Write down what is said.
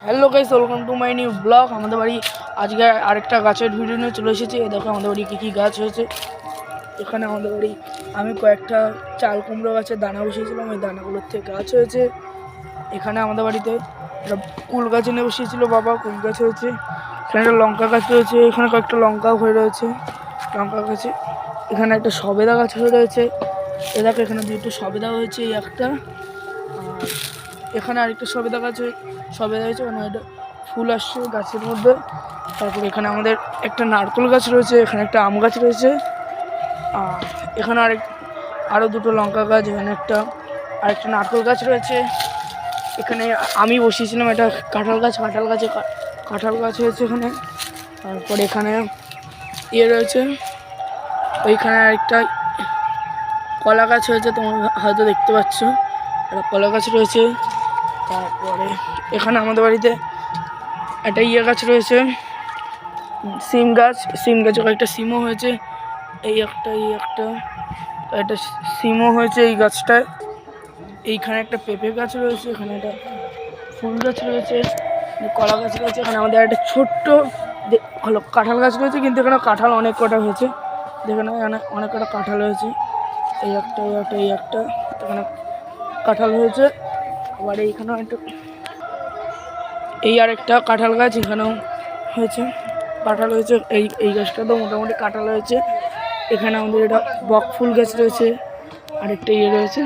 Hello guys, welcome to my new blog. আমাদের বাড়ি আজকে আরেকটা গাছের ভিডিও নিয়ে চলে এসেছি। দেখো আমাদের বাড়ি কী কী গাছ হয়েছে। এখানে আমাদের বাড়ি আমি কয়েকটা চাল কুমড়ো গাছের দানা বসিয়েছিলাম, ওই দানাগুলোর থেকে গাছ হয়েছে। এখানে আমাদের বাড়িতে একটা কুল গাছ এনে বসিয়েছিল বাবা, কুল গাছ হয়েছে। এখানে একটা লঙ্কা গাছ রয়েছে, এখানে কয়েকটা লঙ্কাও হয়ে রয়েছে লঙ্কা গাছে। এখানে একটা সবেদা গাছ হয়ে রয়েছে, এ দেখো এখানে দুটো সবেদা হয়েছে, এই একটা। আর এখানে আরেকটা সবেদা গাছ সবেদা হয়েছে, মানে একটা ফুল আসছে গাছের মধ্যে। তারপর এখানে আমাদের একটা নারকেল গাছ রয়েছে, এখানে একটা আম গাছ রয়েছে। আর এখানে আরও দুটো লঙ্কা গাছ, এখানে আরেকটা নারকেল গাছ রয়েছে। এখানে আমি বসিয়েছিলাম এটা কাঁঠাল গাছ হয়েছে এখানে। তারপর এখানে রয়েছে, ওইখানে আরেকটা কলা গাছ হয়েছে, তোমরা হয়তো দেখতে পাচ্ছ একটা কলা গাছ রয়েছে। তারপরে এখানে আমাদের বাড়িতে একটা গাছ রয়েছে, সিম গাছে কয়েকটা সিমও হয়েছে। এই একটা সিমও হয়েছে এই গাছটায়। এইখানে একটা পেঁপে গাছ রয়েছে, এখানে একটা ফুল গাছ রয়েছে, কলা গাছ রয়েছে। এখানে আমাদের একটা ছোট্ট হলো কাঁঠাল গাছ রয়েছে, কিন্তু এখানে কাঁঠাল অনেক কটা হয়েছে। দেখেন এখানে অনেক কটা কাঁঠাল হয়েছে, এই একটা এখানে কাঁঠাল হয়েছে। আবার এইখানেও আরেকটা কাঁঠাল গাছ, এখানেও হয়েছে কাঁঠাল হয়েছে। এই গাছটাতেও মোটামুটি কাঁঠাল হয়েছে। এখানে আমাদের এটা বক ফুল গাছ রয়েছে, আরেকটা রয়েছে।